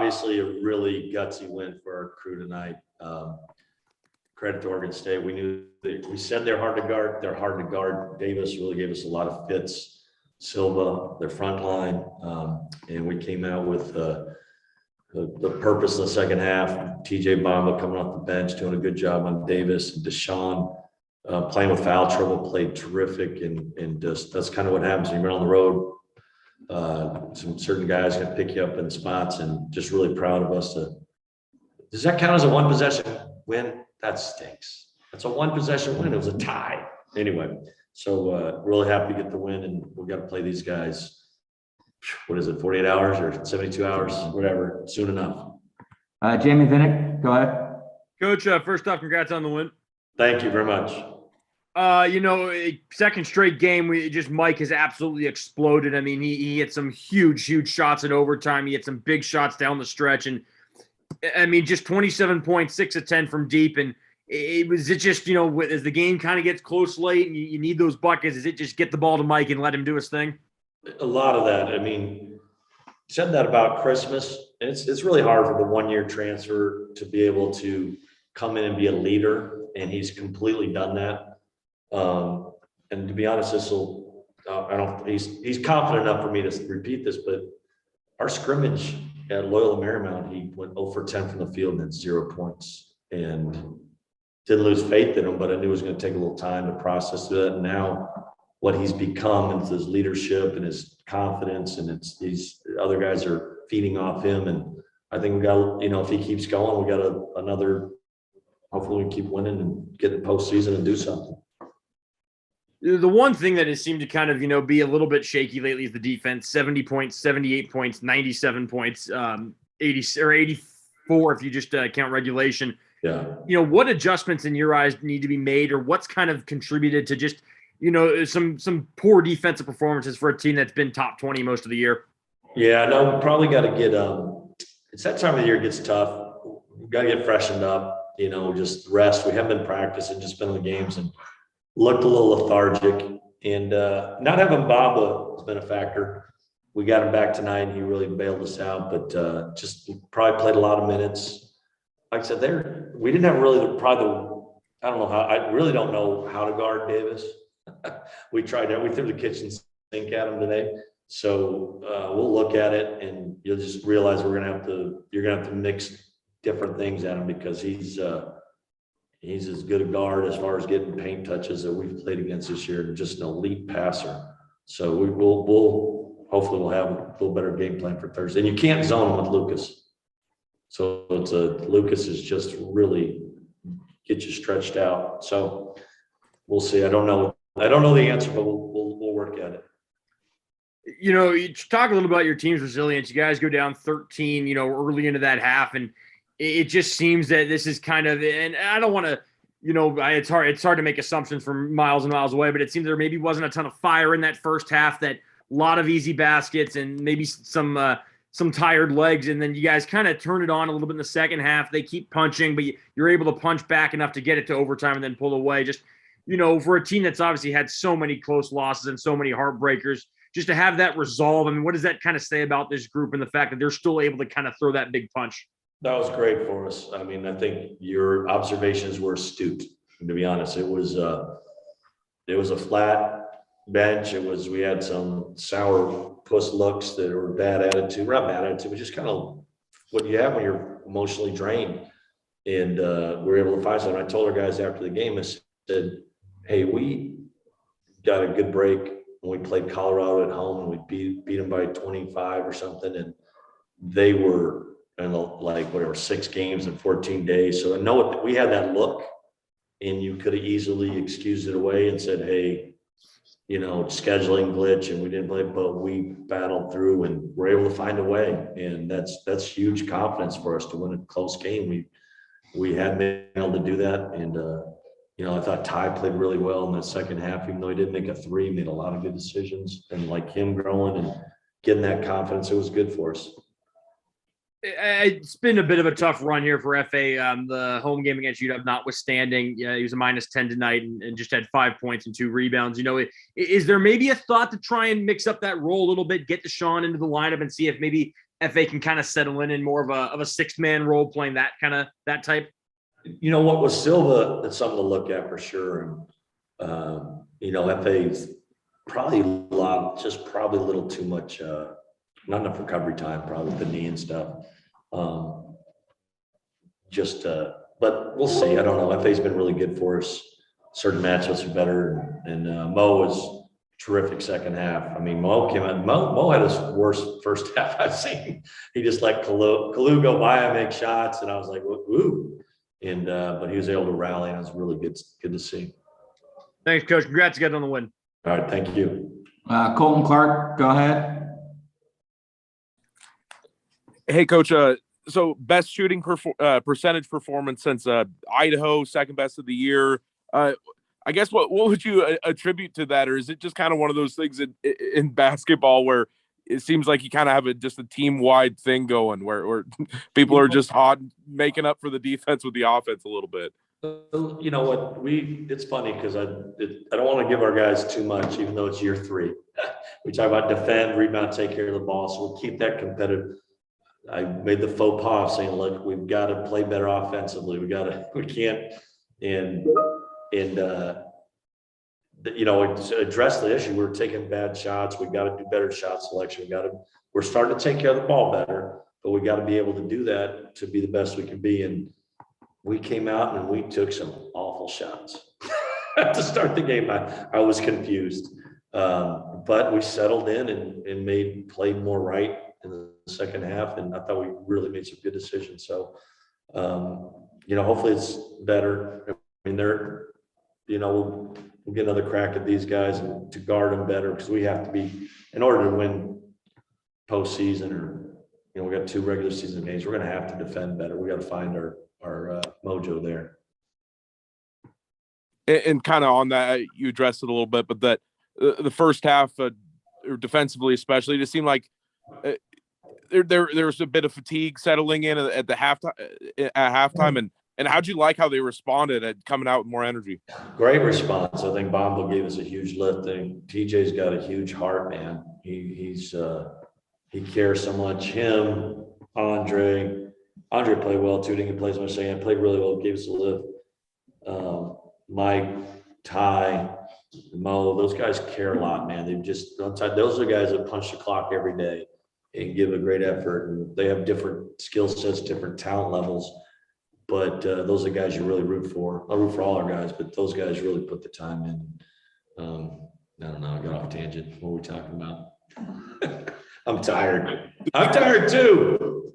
obviously a really gutsy win for our crew tonight. Credit to Oregon State. We knew we said they're hard to guard. They're hard to guard. Davis really gave us a lot of fits. Silva, their front line, and we came out with the purpose in the second half. TJ Bamba coming off the bench, doing a good job on Davis. And Deshaun playing with foul trouble, played terrific, and just that's kind of what happens when you're on the road. Some certain guys going to pick you up in spots, and just really proud of us. Does that count as a one possession win? That stinks. That's a one possession win. It was a tie. Anyway, so really happy to get the win, and we've got to play these guys. What is it, 48 hours or 72 hours, whatever, soon enough. Jamie Vinnick, go ahead. Coach, first off, congrats on the win. Thank you very much. Second straight game, Mike has absolutely exploded. I mean, he hit some huge shots in overtime. He hit some big shots down the stretch. And, I mean, just 27 points, 6 of 10 from deep. And as the game kind of gets close late and you need those buckets, is it just get the ball to Mike and let him do his thing? A lot of that. I mean, said that about Christmas. It's really hard for the one-year transfer to be able to come in and be a leader, and he's completely done that. And to be honest, he's confident enough for me to repeat this, but our scrimmage at Loyola Marymount, he went 0 for 10 from the field and had 0 points, and didn't lose faith in him, but I knew it was going to take a little time to process that. And now what he's become and his leadership and his confidence, and these other guys are feeding off him. And I think we got, if he keeps going, we got another, hopefully we keep winning and get in postseason and do something. The one thing that has seemed to kind of, be a little bit shaky lately is the defense. 70 points, 78 points, 97 points, 80 or 84 if you just count regulation. Yeah. What adjustments in your eyes need to be made, or what's kind of contributed to just, some poor defensive performances for a team that's been top 20 most of the year? Yeah, no, we probably got to get it's that time of the year it gets tough. We've got to get freshened up, just rest. We haven't been practicing, just been in the games, and looked a little lethargic. And not having Bamba has been a factor. We got him back tonight, and he really bailed us out, but just probably played a lot of minutes. Like I said, we didn't have really I really don't know how to guard Davis. We tried that. We threw the kitchen sink at him today. So we'll look at it, and you'll just realize you're gonna have to mix different things at him, because he's as good a guard as far as getting paint touches that we've played against this year, and just an elite passer. So hopefully we'll have a little better game plan for Thursday. And you can't zone him with Lucas. So Lucas is just really get you stretched out. So we'll see. I don't know the answer, but we'll work at it. You talk a little about your team's resilience. You guys go down 13, early into that half, and it just seems that this is kind of, and I don't want to, it's hard to make assumptions from miles and miles away, but it seems there maybe wasn't a ton of fire in that first half, that a lot of easy baskets and maybe some tired legs. And then you guys kind of turn it on a little bit in the second half. They keep punching, but you're able to punch back enough to get it to overtime and then pull away. Just, for a team that's obviously had so many close losses and so many heartbreakers, just to have that resolve. I mean, what does that kind of say about this group and the fact that they're still able to kind of throw that big punch? That was great for us. I mean, I think your observations were astute. To be honest, it was a flat bench. We had some sour puss looks that were bad attitude, not bad attitude, but just kind of what you have when you're emotionally drained. And we were able to find something. I told our guys after the game, I said, hey, we got a good break when we played Colorado at home, and we beat them by 25 or something. And they were in 6 games in 14 days. So I know we had that look, and you could have easily excused it away and said, hey, scheduling glitch and we didn't play, but we battled through and were able to find a way. And that's huge confidence for us to win a close game. We hadn't been able to do that. And, I thought Ty played really well in the second half, even though he didn't make a 3, made a lot of good decisions, and him growing and getting that confidence, it was good for us. It's been a bit of a tough run here for FA. The home game against UW notwithstanding, he was a -10 tonight and just had 5 points and 2 rebounds. Is there maybe a thought to try and mix up that role a little bit, get Deshaun into the lineup and see if maybe FA can kind of settle in more of a six-man role, playing that type? You know what was Silva, that's something to look at for sure. And, FA's probably probably a little too much, not enough recovery time, probably with the knee and stuff. But we'll see. I don't know. FA's been really good for us. Certain matchups are better. And Mo was terrific second half. I mean, Mo came out. Mo had his worst first half I've seen. He just let Kalu go by and make shots. And I was like, woo. And but he was able to rally, and it was really good to see. Thanks, Coach. Congrats again on the win. All right, thank you. Colton Clark, go ahead. Hey, Coach. So best shooting percentage performance since Idaho, second best of the year. I guess what would you attribute to that, or is it just kind of one of those things in basketball where it seems like you kind of have just a team-wide thing going where people are just hot, making up for the defense with the offense a little bit? You know what? It's funny because I don't want to give our guys too much, even though it's year 3. We talk about defend, rebound, take care of the ball, so we'll keep that competitive. I made the faux pas of saying, look, we've got to play better offensively. We can't, to address the issue. We're taking bad shots. We got to do better shot selection. We're starting to take care of the ball better, but we got to be able to do that to be the best we can be. And we came out and we took some awful shots to start the game. I was confused, but we settled in and played more right in the second half. And I thought we really made some good decisions. So, hopefully it's better. I mean, we'll get another crack at these guys and to guard them better, because we have to be, in order to win postseason, or, we got 2 regular season games, we're going to have to defend better. We got to find our mojo there. And kind of on that, you addressed it a little bit, but that the first half, or defensively especially, it just seemed like there was a bit of fatigue settling in at halftime. And how'd you like how they responded at coming out with more energy? Great response. I think Bomba gave us a huge lift. TJ's got a huge heart, man. He cares so much. Him, Andre played well too. Didn't play as much. Saying played really well. Gave us a lift. Mike, Ty, Mo, those guys care a lot, man. Those are guys that punch the clock every day and give a great effort. And they have different skill sets, different talent levels. But those are guys you really root for. I root for all our guys, but those guys really put the time in. I don't know. I got off tangent. What are we talking about? I'm tired. I'm tired too.